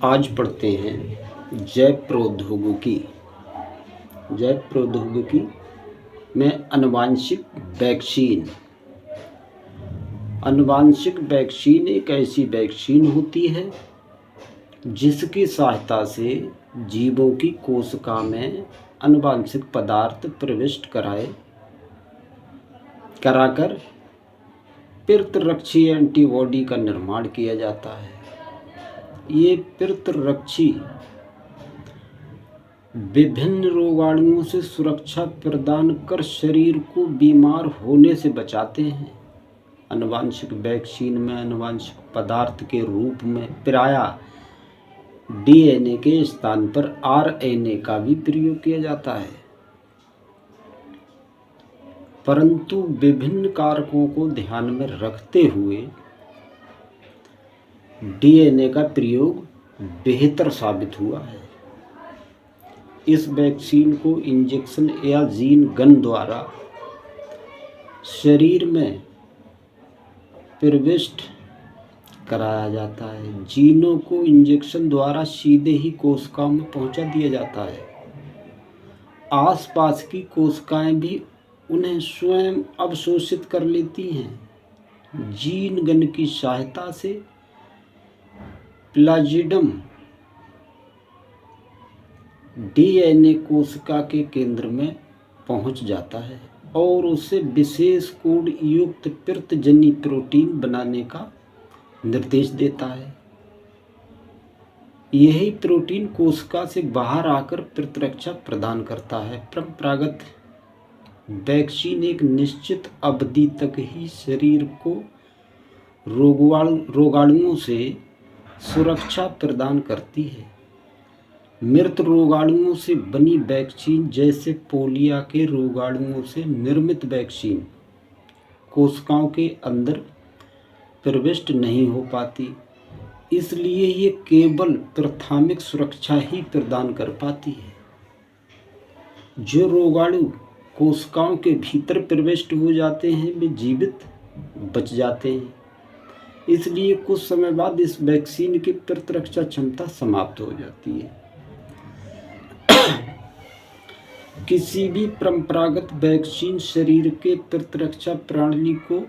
आज पढ़ते हैं जैव प्रौद्योगिकी। जैव प्रौद्योगिकी में आनुवांशिक वैक्सीन। आनुवांशिक वैक्सीन एक ऐसी वैक्सीन होती है जिसकी सहायता से जीवों की कोशिका में आनुवांशिक पदार्थ प्रविष्ट कराकर प्रतिरक्षी एंटीबॉडी का निर्माण किया जाता है। ये प्रतिरक्षी विभिन्न रोगाणुओं से सुरक्षा प्रदान कर शरीर को बीमार होने से बचाते हैं। आनुवांशिक वैक्सीन में आनुवांशिक पदार्थ के रूप में प्रायः डीएनए के स्थान पर आरएनए का भी प्रयोग किया जाता है, परंतु विभिन्न कारकों को ध्यान में रखते हुए डीएनए का प्रयोग बेहतर साबित हुआ है। इस वैक्सीन को इंजेक्शन या जीन गन द्वारा शरीर में प्रविष्ट कराया जाता है। जीनों को इंजेक्शन द्वारा सीधे ही कोशिकाओं में पहुंचा दिया जाता है। आसपास की कोशिकाएं भी उन्हें स्वयं अवशोषित कर लेती हैं। जीन गन की सहायता से प्लाज्मिडम डीएनए कोशिका के केंद्र में पहुंच जाता है और उसे विशेष कोड युक्त प्रतिजनी प्रोटीन बनाने का निर्देश देता है। यही प्रोटीन कोशिका से बाहर आकर प्रतिरक्षा प्रदान करता है। परंपरागत वैक्सीन एक निश्चित अवधि तक ही शरीर को रोगाणुओं से सुरक्षा प्रदान करती है। मृत रोगाणुओं से बनी वैक्सीन जैसे पोलियो के रोगाणुओं से निर्मित वैक्सीन कोशिकाओं के अंदर प्रविष्ट नहीं हो पाती, इसलिए ये केवल प्राथमिक सुरक्षा ही प्रदान कर पाती है। जो रोगाणु कोशिकाओं के भीतर प्रविष्ट हो जाते हैं वे जीवित बच जाते हैं, इसलिए कुछ समय बाद इस वैक्सीन की प्रतिरक्षा क्षमता समाप्त हो जाती है। किसी भी परंपरागत वैक्सीन शरीर के प्रतिरक्षा प्रणाली को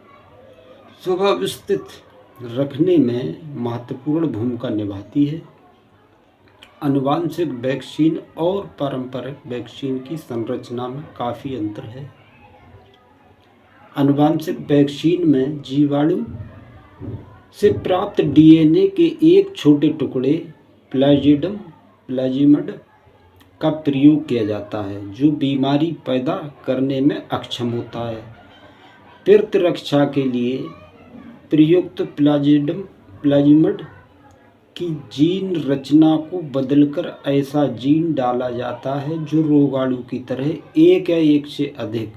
सुव्यवस्थित रखने में महत्वपूर्ण भूमिका निभाती है। आनुवांशिक वैक्सीन और पारंपरिक वैक्सीन की संरचना में काफ़ी अंतर है। आनुवांशिक वैक्सीन में जीवाणु से प्राप्त डीएनए के एक छोटे टुकड़े प्लाज्मिड का प्रयोग किया जाता है, जो बीमारी पैदा करने में अक्षम होता है। प्रतिरक्षा के लिए प्रयुक्त प्लाज्मिड की जीन रचना को बदलकर ऐसा जीन डाला जाता है जो रोगाणु की तरह एक या एक से अधिक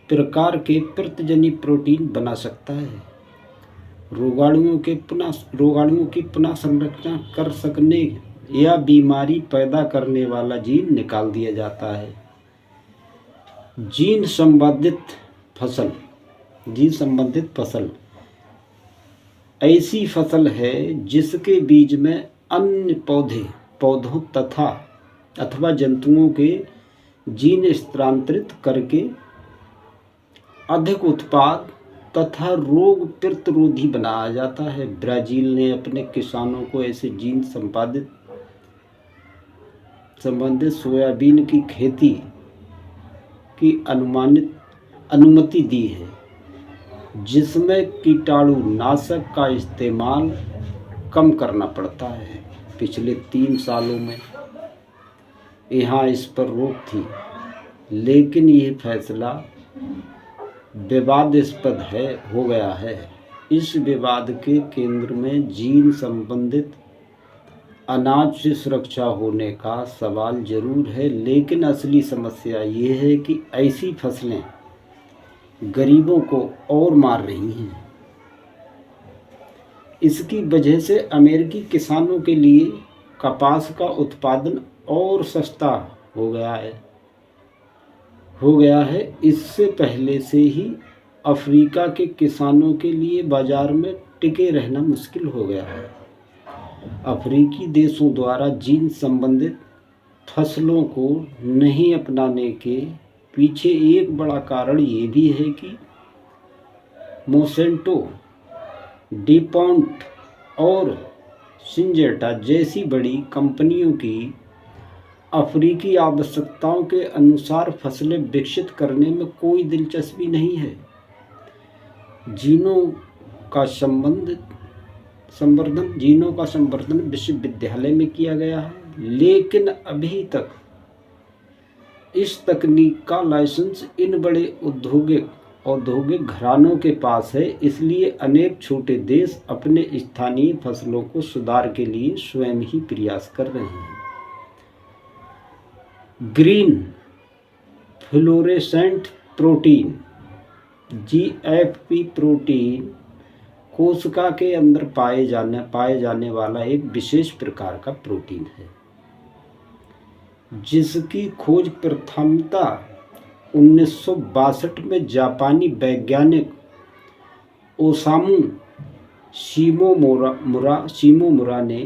प्रकार के प्रतिजनी प्रोटीन बना सकता है। रोगाणुओं की पुनः संरचना कर सकने या बीमारी पैदा करने वाला जीन निकाल दिया जाता है। जीन संबंधित फसल ऐसी फसल है जिसके बीज में अन्य पौधों अथवा जंतुओं के जीन स्थानांतरित करके अधिक उत्पाद तथा रोग प्रतिरोधी बनाया जाता है। ब्राज़ील ने अपने किसानों को ऐसे जीन संबंधित सोयाबीन की खेती की अनुमति दी है, जिसमें कीटाणुनाशक का इस्तेमाल कम करना पड़ता है। पिछले 3 सालों में यहाँ इस पर रोक थी, लेकिन यह फैसला विवादास्पद हो गया है। इस विवाद के केंद्र में जीन संबंधित अनाज से सुरक्षा होने का सवाल जरूर है, लेकिन असली समस्या ये है कि ऐसी फसलें गरीबों को और मार रही हैं। इसकी वजह से अमेरिकी किसानों के लिए कपास का उत्पादन और सस्ता हो गया है। इससे पहले से ही अफ्रीका के किसानों के लिए बाजार में टिके रहना मुश्किल हो गया है। अफ्रीकी देशों द्वारा जीन संबंधित फसलों को नहीं अपनाने के पीछे एक बड़ा कारण ये भी है कि मोसेंटो, डिपॉन्ट और सिंजेंटा जैसी बड़ी कंपनियों की अफ्रीकी आवश्यकताओं के अनुसार फसलें विकसित करने में कोई दिलचस्पी नहीं है। जीनों का संवर्धन विश्वविद्यालय में किया गया है, लेकिन अभी तक इस तकनीक का लाइसेंस इन बड़े औद्योगिक घरानों के पास है। इसलिए अनेक छोटे देश अपने स्थानीय फसलों को सुधार के लिए स्वयं ही प्रयास कर रहे हैं। Green fluorescent protein GFP protein कोशिका के अंदर पाए जाने वाला एक विशेष प्रकार का प्रोटीन है, जिसकी खोज प्रथमतः 1962 में जापानी वैज्ञानिक ओसामू शिमोमुरा ने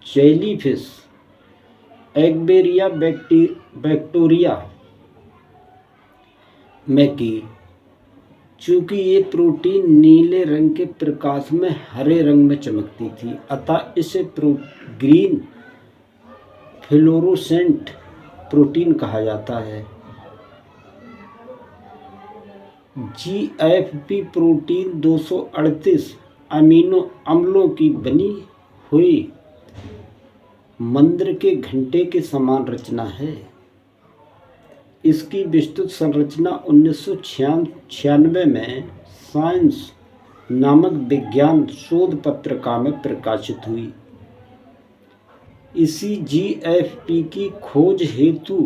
जेलीफिश एगबेरिया बैक्टीरिया में की। चूँकि ये प्रोटीन नीले रंग के प्रकाश में हरे रंग में चमकती थी, अतः इसे ग्रीन फ्लोरोसेंट प्रोटीन कहा जाता है। GFP प्रोटीन 238 अमीनो अम्लों की बनी हुई मंत्र के घंटे के समान रचना है। इसकी विस्तृत संरचना 1996 में साइंस नामक विज्ञान शोध पत्रिका में प्रकाशित हुई। इसी GFP की खोज हेतु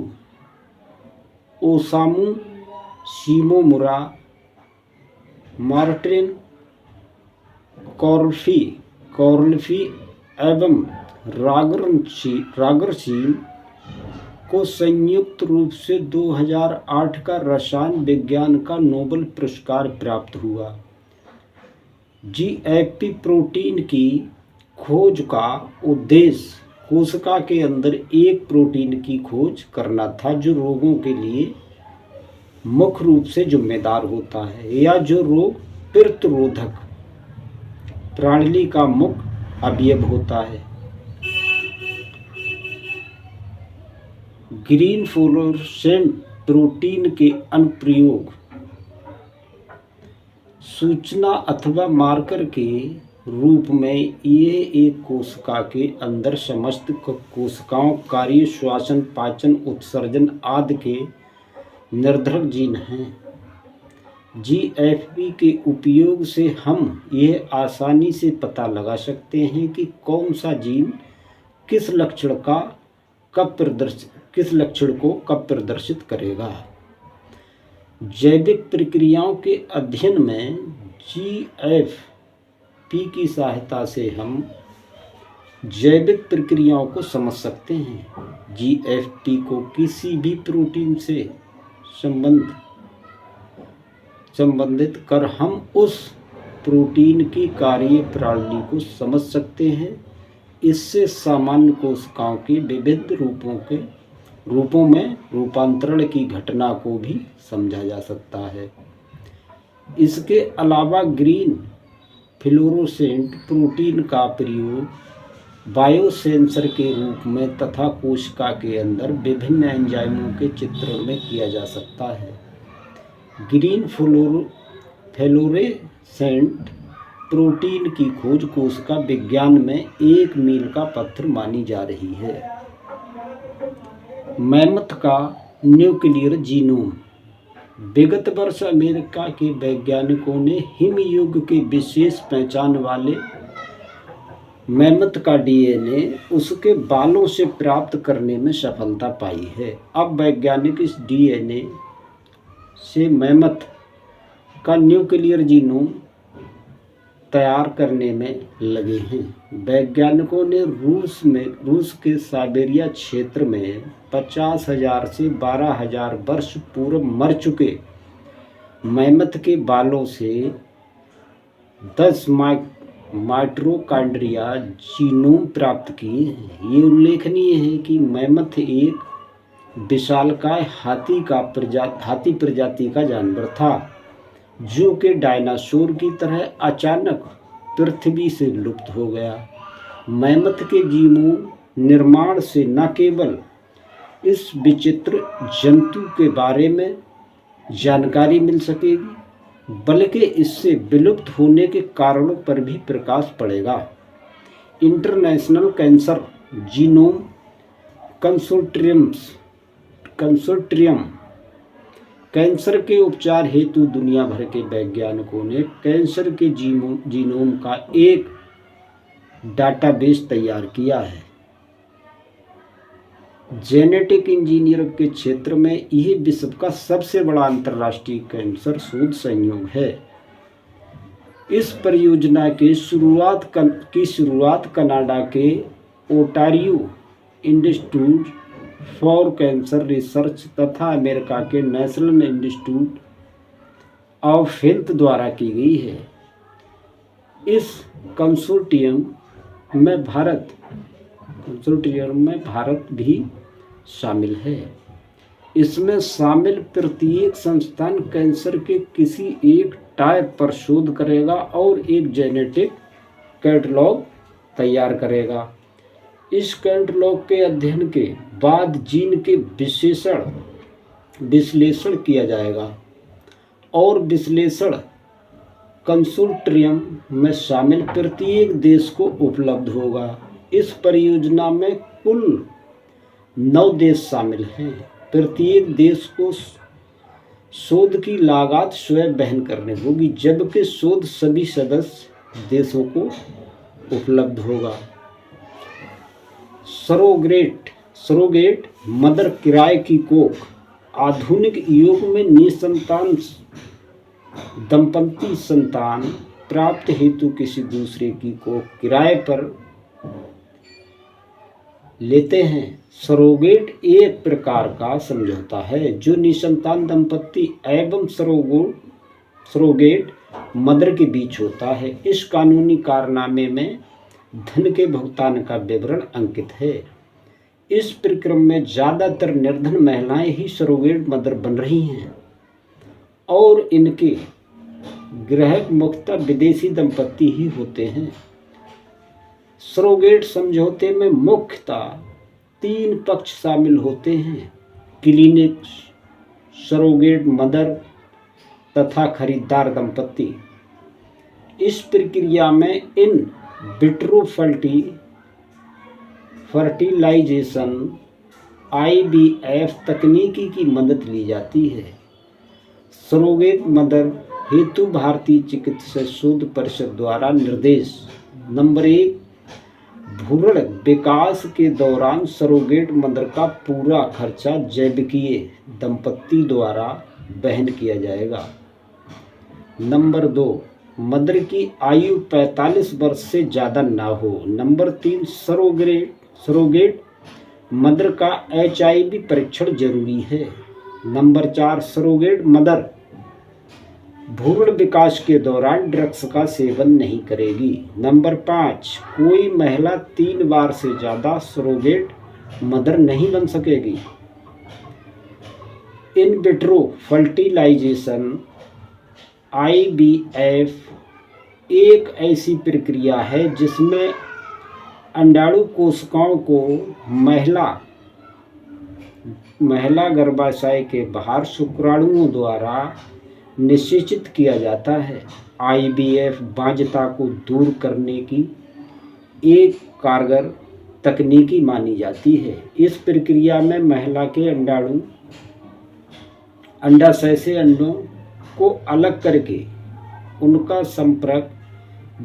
ओसामू शिमोमुरा, मार्टिन कॉर्लफी एवं रागरसीन को संयुक्त रूप से 2008 का रसायन विज्ञान का नोबेल पुरस्कार प्राप्त हुआ। GFP प्रोटीन की खोज का उद्देश्य कोशिका के अंदर एक प्रोटीन की खोज करना था जो रोगों के लिए मुख्य रूप से जिम्मेदार होता है या जो रोग प्रतिरोधक प्रणाली का मुख्य अवयव होता है। ग्रीन फ्लोरोसेंट प्रोटीन के अनुप्रयोग सूचना अथवा मार्कर के रूप में ये एक कोशिका के अंदर समस्त कोशिकाओं कार्य, श्वसन, पाचन, उत्सर्जन आदि के निर्धारक जीन हैं। GFP के उपयोग से हम यह आसानी से पता लगा सकते हैं कि कौन सा जीन किस लक्षण को कब प्रदर्शित करेगा। जैविक प्रक्रियाओं के अध्ययन में GFP की सहायता से हम जैविक प्रक्रियाओं को समझ सकते हैं। GFP को किसी भी प्रोटीन से संबंधित कर हम उस प्रोटीन की कार्य प्रणाली को समझ सकते हैं। इससे सामान्य कोशिकाओं के विविध रूपों में रूपांतरण की घटना को भी समझा जा सकता है। इसके अलावा ग्रीन फ्लोरोसेंट प्रोटीन का प्रयोग बायोसेंसर के रूप में तथा कोशिका के अंदर विभिन्न एंजाइमों के चित्रण में किया जा सकता है। ग्रीन फ्लोरोसेंट प्रोटीन की खोज कोशिका विज्ञान में एक मील का पत्थर मानी जा रही है। मैमथ का न्यूक्लियर जीनोम। विगत वर्ष अमेरिका के वैज्ञानिकों ने हिमयुग के विशेष पहचान वाले मैमथ का DNA उसके बालों से प्राप्त करने में सफलता पाई है। अब वैज्ञानिक इस DNA से मैमथ का न्यूक्लियर जीनोम तैयार करने में लगे हैं। वैज्ञानिकों ने रूस के साइबेरिया क्षेत्र में 50,000 से 12,000 वर्ष पूर्व मर चुके मैमथ के बालों से 10 माइटोकॉन्ड्रिया जीनोम प्राप्त किए हैं। ये उल्लेखनीय है कि मैमथ एक विशालकाय हाथी प्रजाति का जानवर था, जो कि डायनासोर की तरह अचानक पृथ्वी से लुप्त हो गया। मैमथ के जीनोम निर्माण से न केवल इस विचित्र जंतु के बारे में जानकारी मिल सकेगी, बल्कि इससे विलुप्त होने के कारणों पर भी प्रकाश पड़ेगा। International cancer genome consortium cancer के उपचार हेतु दुनिया भर के वैज्ञानिकों ने कैंसर के जीनोम का एक डाटाबेस तैयार किया है। जेनेटिक इंजीनियरिंग के क्षेत्र में यह विश्व का सबसे बड़ा अंतर्राष्ट्रीय कैंसर शोध संयोग है। इस परियोजना की शुरुआत कनाडा के ओटारियो इंस्टीट्यूट फॉर कैंसर रिसर्च तथा अमेरिका के नेशनल इंस्टीट्यूट ऑफ हेल्थ द्वारा की गई है। इस कंसोर्टियम में भारत भी शामिल है। इसमें शामिल प्रत्येक संस्थान कैंसर के किसी एक टाइप पर शोध करेगा और एक जेनेटिक कैटलॉग तैयार करेगा। इस कैटलॉग के अध्ययन के बाद जीन के विश्लेषण किया जाएगा और विश्लेषण कंसोर्टियम में शामिल प्रत्येक देश को उपलब्ध होगा। इस परियोजना में कुल 9 देश शामिल हैं। प्रत्येक देश को शोध की लागत स्वयं वहन करनी होगी, जबकि शोध सभी सदस्य देशों को उपलब्ध होगा। सरोगेट मदर किराए की कोख आधुनिक युग में निसंतान दंपति संतान प्राप्त हेतु किसी दूसरे की कोख किराए पर लेते हैं। सरोगेट एक प्रकार का समझौता है जो निसंतान दंपति एवं सरोगेट मदर के बीच होता है। इस कानूनी कारनामे में धन के भुगतान का विवरण अंकित है। इस प्रक्रम में ज़्यादातर निर्धन महिलाएं ही सरोगेट मदर बन रही हैं और इनके ग्राहक मुख्यतः विदेशी दंपति ही होते हैं। सरोगेट समझौते में मुख्यतः 3 पक्ष शामिल होते हैं: क्लिनिक, सरोगेट मदर तथा खरीदार दंपति। इस प्रक्रिया में इन विट्रो फर्टिलाइजेशन IVF तकनीकी की मदद ली जाती है। सरोगेट मदर हेतु भारतीय चिकित्सा शोध परिषद द्वारा निर्देश। नंबर 1, भ्रूण विकास के दौरान सरोगेट मदर का पूरा खर्चा जैविकीय दंपति द्वारा वहन किया जाएगा। नंबर 2, मदर की आयु 45 वर्ष से ज़्यादा ना हो। नंबर 3, सरोगेट मदर का HIV परीक्षण जरूरी है। नंबर 4, सरोगेट मदर भ्रूण विकास के दौरान ड्रग्स का सेवन नहीं करेगी। नंबर 5, कोई महिला 3 बार से ज़्यादा सरोगेट मदर नहीं बन सकेगी। इन विट्रो फर्टिलाइजेशन IVF एक ऐसी प्रक्रिया है जिसमें अंडाणु कोशिकाओं को महिला गर्भाशय के बाहर शुक्राणुओं द्वारा निषेचित किया जाता है। IVF बाध्यता को दूर करने की एक कारगर तकनीकी मानी जाती है। इस प्रक्रिया में महिला के अंडाशय से अंडों को अलग करके उनका संपर्क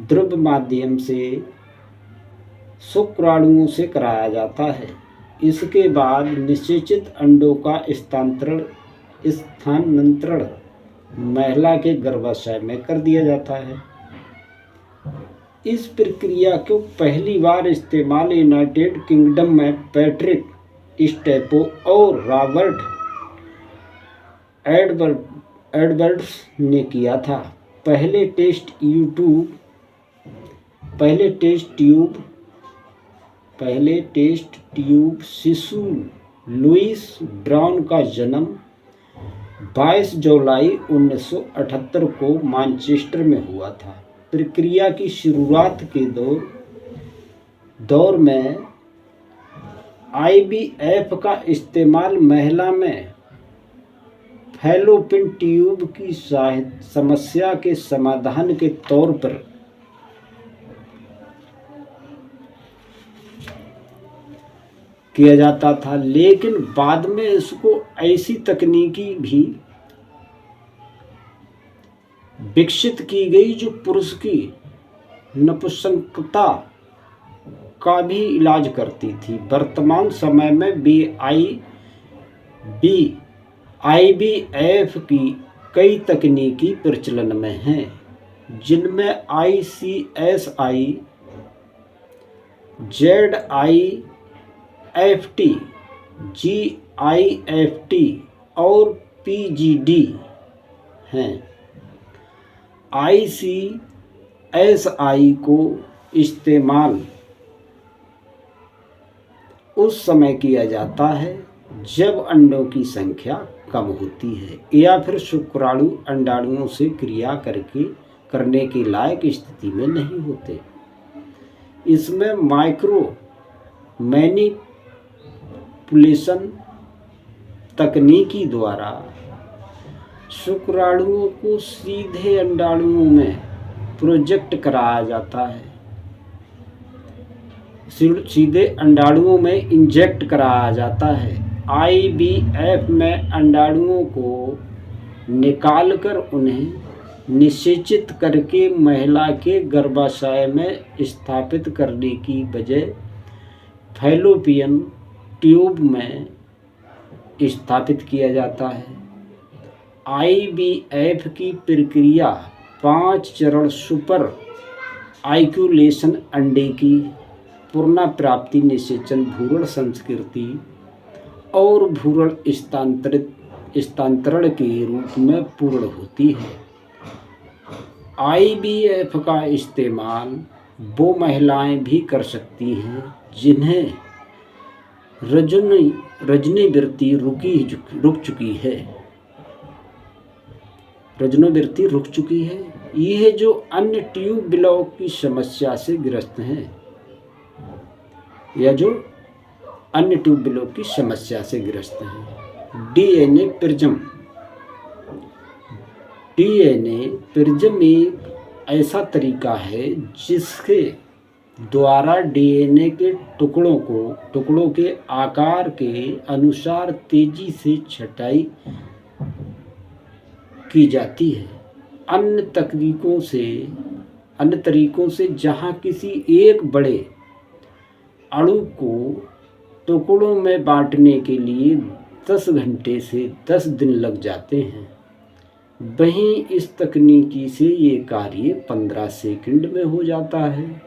द्रव माध्यम से शुक्राणुओं से कराया जाता है। इसके बाद निषेचित अंडों का स्थानांतरण महिला के गर्भाशय में कर दिया जाता है। इस प्रक्रिया को पहली बार इस्तेमाल यूनाइटेड किंगडम में पैट्रिक स्टेपो और रॉबर्ट एडवर्ड्स ने किया था। पहले टेस्ट पहले टेस्ट ट्यूब शिशु लुइस ब्राउन का जन्म 22 जुलाई 1978 को मैनचेस्टर में हुआ था। प्रक्रिया की शुरुआत के दौर में IVF का इस्तेमाल महिला में फैलोपियन ट्यूब की समस्या के समाधान के तौर पर किया जाता था, लेकिन बाद में इसको ऐसी तकनीकी भी विकसित की गई जो पुरुष की नपुंसकता का भी इलाज करती थी। वर्तमान समय में IVF की कई तकनीकी प्रचलन में हैं, जिनमें ICSI, ZIFT, GIFT और PGD हैं। ICSI को इस्तेमाल उस समय किया जाता है जब अंडों की संख्या कम होती है या फिर शुक्राणु अंडाणुओं से क्रिया करने के लायक स्थिति में नहीं होते। इसमें माइक्रो मैनिपुलेशन तकनीकी द्वारा शुक्राणुओं को सीधे अंडाणुओं में प्रोजेक्ट कराया जाता है, सीधे अंडाणुओं में इंजेक्ट कराया जाता है। IVF में अंडाणुओं को निकालकर उन्हें निषेचित करके महिला के गर्भाशय में स्थापित करने की बजाय फैलोपियन ट्यूब में स्थापित किया जाता है। IVF की प्रक्रिया 5 चरण सुपर आइक्यूलेशन, अंडे की पुनर्प्राप्ति, निषेचन, भ्रूण संस्कृति और भ्रूण स्थानांतरण के रूप में पूर्ण होती है। IVF का इस्तेमाल वो महिलाएं भी कर सकती हैं जिन्हें रजोनिवृत्ति रुक चुकी है। यह जो अन्य ट्यूब ब्लॉक की समस्या से ग्रस्त हैं DNA प्रिज्म एक ऐसा तरीका है जिसके द्वारा DNA के टुकड़ों के आकार के अनुसार तेजी से छँटाई की जाती है। अन्य तरीकों से जहाँ किसी एक बड़े अणु को टुकड़ों में बांटने के लिए 10 घंटे से 10 दिन लग जाते हैं, वहीं इस तकनीकी से ये कार्य 15 सेकंड में हो जाता है।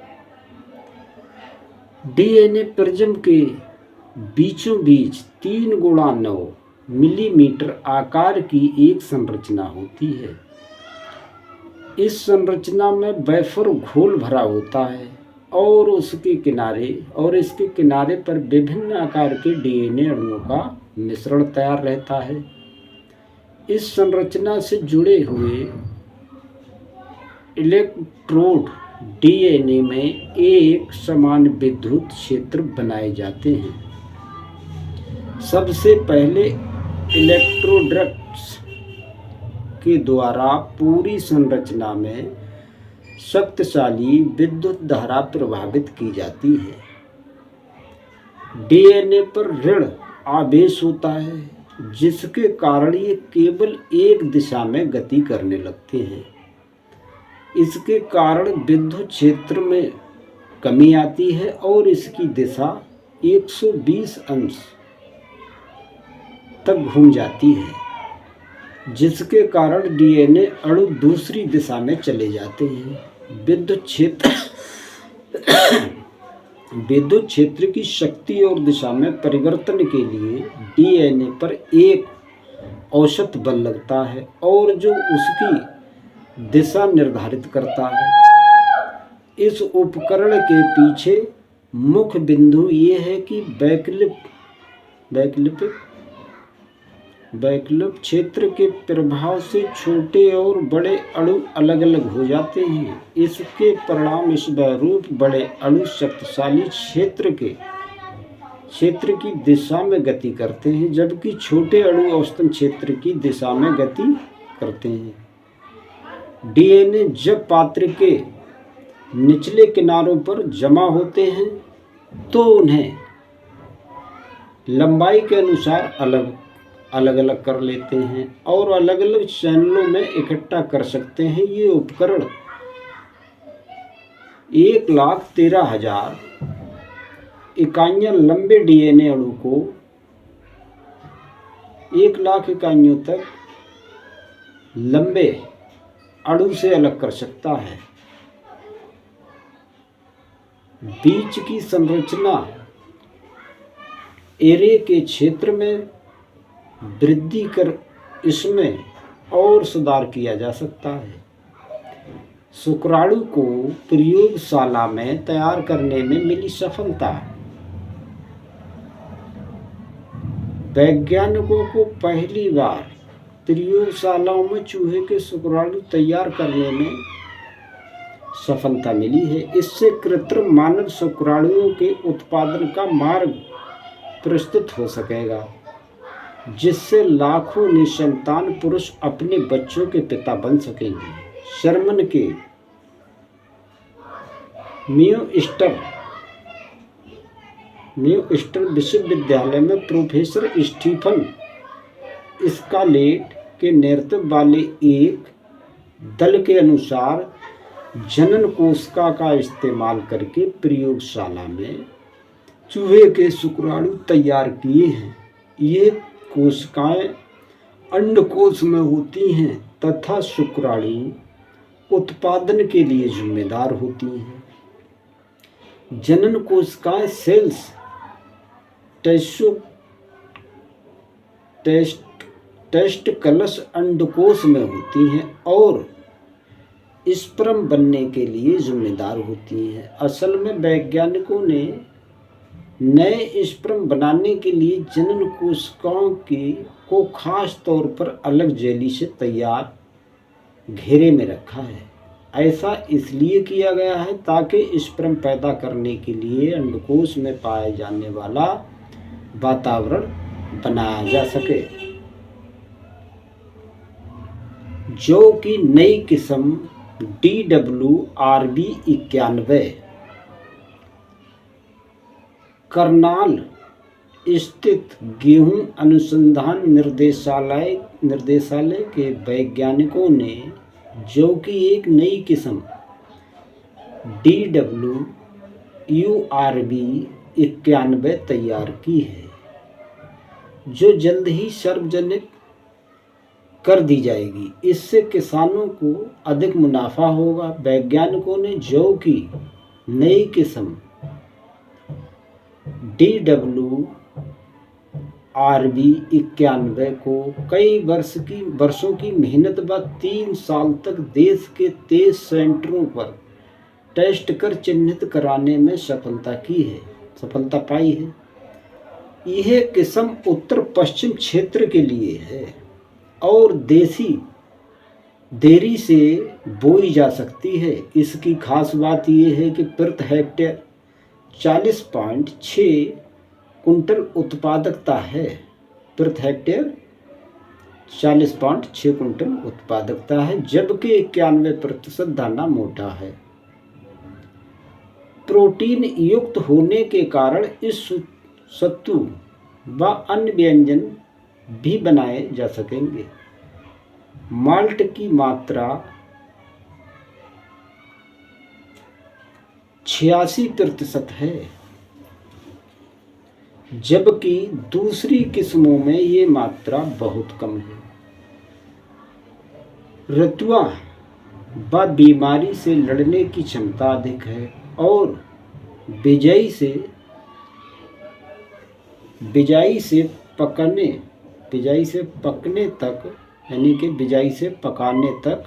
DNA प्रिज्म के बीचों बीच 3x9 मिलीमीटर आकार की एक संरचना होती है। इस संरचना में वेफर घोल भरा होता है और इसके किनारे पर विभिन्न आकार के DNA अणुओं का मिश्रण तैयार रहता है। इस संरचना से जुड़े हुए इलेक्ट्रोड DNA में एक समान विद्युत क्षेत्र बनाए जाते हैं। सबसे पहले इलेक्ट्रोड्स के द्वारा पूरी संरचना में शक्तिशाली विद्युत धारा प्रवाहित की जाती है। DNA पर ऋण आवेश होता है, जिसके कारण ये केवल एक दिशा में गति करने लगते हैं। इसके कारण विद्युत क्षेत्र में कमी आती है और इसकी दिशा 120 अंश तक घूम जाती है, जिसके कारण DNA अणु दूसरी दिशा में चले जाते हैं। विद्युत क्षेत्र की शक्ति और दिशा में परिवर्तन के लिए DNA पर एक औसत बल लगता है और जो उसकी दिशा निर्धारित करता है। इस उपकरण के पीछे मुख्य बिंदु ये है कि वैकल्पिक क्षेत्र के प्रभाव से छोटे और बड़े अणु अलग अलग हो जाते हैं। इसके परिणाम स्वरूप बड़े अणु शक्तिशाली क्षेत्र की दिशा में गति करते हैं, जबकि छोटे अणु औसतन क्षेत्र की दिशा में गति करते हैं। डीएनए जब पात्र के निचले किनारों पर जमा होते हैं तो उन्हें लंबाई के अनुसार अलग अलग कर लेते हैं और अलग अलग चैनलों में इकट्ठा कर सकते हैं। ये उपकरण 1,13,000 इकाइयां लंबे डीएनए अणु को 1,00,000 इकाइयों तक लंबे अणु से अलग कर सकता है। बीच की संरचना एरे के क्षेत्र में वृद्धि कर इसमें और सुधार किया जा सकता है। शुक्राणु को प्रयोगशाला में तैयार करने में मिली सफलता। वैज्ञानिकों को पहली बार प्रयोगशालाओं में चूहे के शुक्राणु तैयार करने में सफलता मिली है। इससे कृत्रिम मानव शुक्राणुओं के उत्पादन का मार्ग प्रस्तुत हो सकेगा, जिससे लाखों निसंतान पुरुष अपने बच्चों के पिता बन सकेंगे। जर्मन के म्यूस्टर विश्वविद्यालय में प्रोफेसर स्टीफन स्कालेट के नेतृत्व वाले एक दल के अनुसार जनन कोशिका का इस्तेमाल करके प्रयोगशाला में चूहे के शुक्राणु तैयार किए हैं। ये कोशिकाएं अंडकोश में होती हैं तथा शुक्राणु उत्पादन के लिए जिम्मेदार होती हैं। जनन कोशिकाएं सेल्स टेस्टिकल्स अंडकोश में होती हैं और स्पर्म बनने के लिए जिम्मेदार होती हैं। असल में वैज्ञानिकों ने नए स्पर्म बनाने के लिए जनन कोशिकाओं को खास तौर पर अलग जेली से तैयार घेरे में रखा है। ऐसा इसलिए किया गया है ताकि स्पर्म पैदा करने के लिए अंडकोश में पाए जाने वाला वातावरण बनाया जा सके। जो कि नई किस्म DWRB91 करनाल स्थित गेहूं अनुसंधान निर्देशालय के वैज्ञानिकों ने, जो कि एक नई किस्म DWURB91 तैयार की है, जो जल्द ही सार्वजनिक कर दी जाएगी। इससे किसानों को अधिक मुनाफा होगा। वैज्ञानिकों ने जौ की नई किस्म DWRB91 को कई वर्षों की मेहनत बाद 3 साल तक देश के 23 सेंटरों पर टेस्ट कर चिन्हित कराने में सफलता पाई है। यह किस्म उत्तर पश्चिम क्षेत्र के लिए है और देरी से बोई जा सकती है। इसकी खास बात यह है कि प्रति हेक्टेयर 40.6 कुंटल उत्पादकता है। प्रति हेक्टेयर 40.6 कुंटल उत्पादकता है, जबकि 91% दाना मोटा है। प्रोटीन युक्त होने के कारण इस सत्तू व अन्य व्यंजन भी बनाए जा सकेंगे। माल्ट की मात्रा 86% है, जबकि दूसरी किस्मों में ये मात्रा बहुत कम है। रतुआ व बीमारी से लड़ने की क्षमता अधिक है और बिजाई से पकाने तक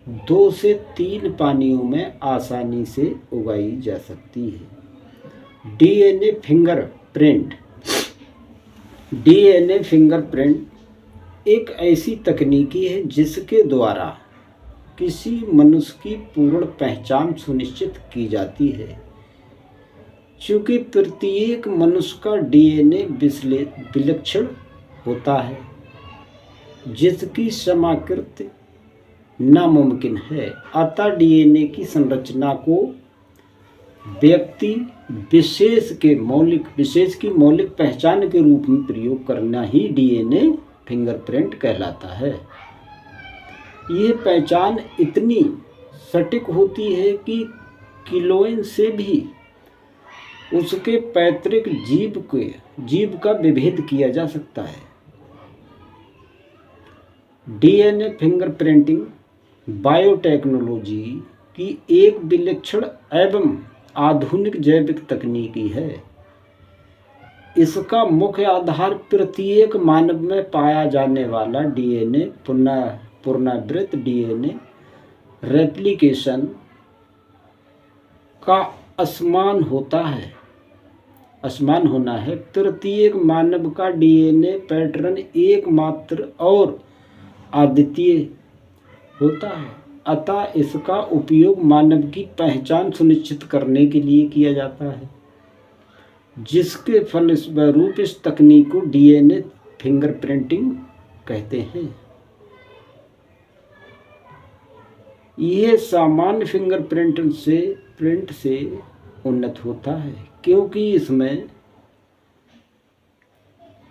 2 से 3 पानियों में आसानी से उगाई जा सकती है। DNA fingerprint. डीएनए फिंगरप्रिंट एक ऐसी तकनीकी है जिसके द्वारा किसी मनुष्य की पूर्ण पहचान सुनिश्चित की जाती है। चूँकि प्रत्येक मनुष्य का डीएनए विलक्षण होता है, जिसकी समाकृति नामुमकिन है, अतः डीएनए की संरचना को व्यक्ति विशेष की मौलिक पहचान के रूप में प्रयोग करना ही डीएनए फिंगरप्रिंट कहलाता है। यह पहचान इतनी सटीक होती है कि किलोइन से भी उसके पैतृक जीव का विभेद किया जा सकता है। डीएनए फिंगरप्रिंटिंग बायोटेक्नोलॉजी की एक विलक्षण एवं आधुनिक जैविक तकनीकी है। इसका मुख्य आधार प्रत्येक मानव में पाया जाने वाला डीएनए पुनरावृत्त डीएनए रेप्लिकेशन का असमान होना है। प्रत्येक मानव का डीएनए पैटर्न एकमात्र और अद्वितीय होता है, अतः इसका उपयोग मानव की पहचान सुनिश्चित करने के लिए किया जाता है, जिसके फलस्वरूप इस तकनीक को डीएनए फिंगरप्रिंटिंग कहते हैं। यह सामान्य फिंगरप्रिंट से उन्नत होता है, क्योंकि इसमें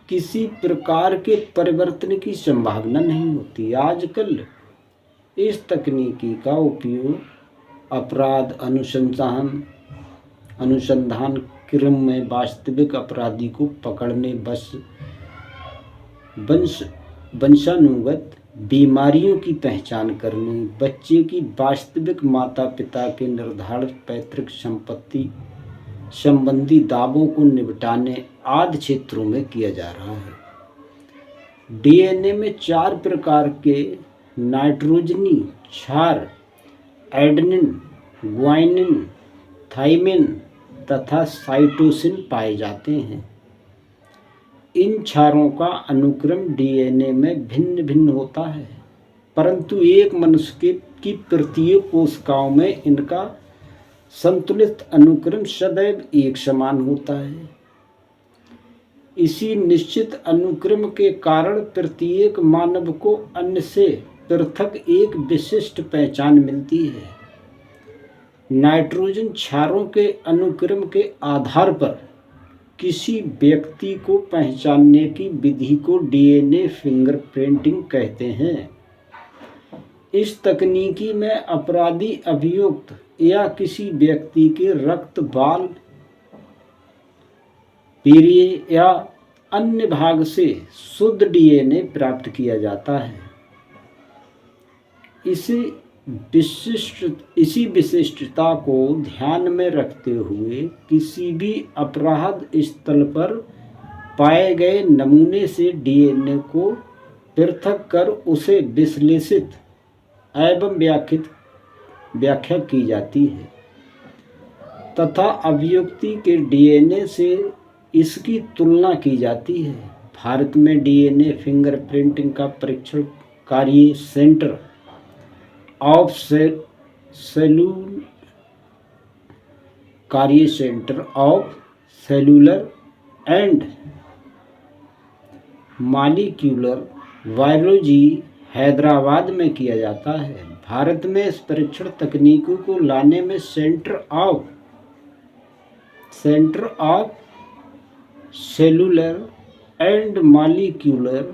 किसी प्रकार के परिवर्तन की संभावना नहीं होती। आजकल इस तकनीकी का उपयोग अपराध अनुसंधान क्रम में वास्तविक अपराधी को पकड़ने, वंशानुगत बीमारियों की पहचान करने, बच्चे की वास्तविक माता पिता के निर्धारित पैतृक संपत्ति संबंधी दावों को निपटाने आदि क्षेत्रों में किया जा रहा है। डीएनए में 4 प्रकार के नाइट्रोजनी क्षार एडेनिन, ग्वानिन, थाइमिन तथा साइटोसिन पाए जाते हैं। इन क्षारों का अनुक्रम डीएनए में भिन्न भिन्न होता है, परंतु एक मनुष्य की प्रत्येक कोशिकाओं में इनका संतुलित अनुक्रम सदैव एक समान होता है। इसी निश्चित अनुक्रम के कारण प्रत्येक मानव को अन्य से पृथक एक विशिष्ट पहचान मिलती है। नाइट्रोजन क्षारों के अनुक्रम के आधार पर किसी व्यक्ति को पहचानने की विधि को डीएनए फिंगरप्रिंटिंग कहते हैं। इस तकनीकी में अपराधी अभियुक्त या किसी व्यक्ति के रक्त, बाल, वीर्य या अन्य भाग से शुद्ध डीएनए प्राप्त किया जाता है। इसी विशिष्टता को ध्यान में रखते हुए किसी भी अपराध स्थल पर पाए गए नमूने से डीएनए को पृथक कर उसे विश्लेषित एवं व्याख्या की जाती है तथा अभियुक्ति के डीएनए से इसकी तुलना की जाती है। भारत में डीएनए फिंगरप्रिंटिंग का परीक्षण कार्य centre of cellular and molecular biology Hyderabad में किया जाता है। भारत में इस परीक्षण तकनीकों को लाने में centre of cellular and molecular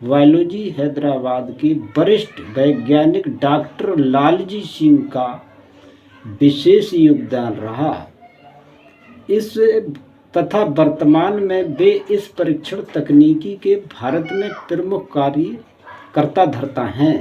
biology Hyderabad के वरिष्ठ वैज्ञानिक डॉक्टर लालजी सिंह का विशेष योगदान रहा। तथा वर्तमान में वे इस परीक्षण तकनीकी के भारत में प्रमुख कार्यकर्ता धरता हैं।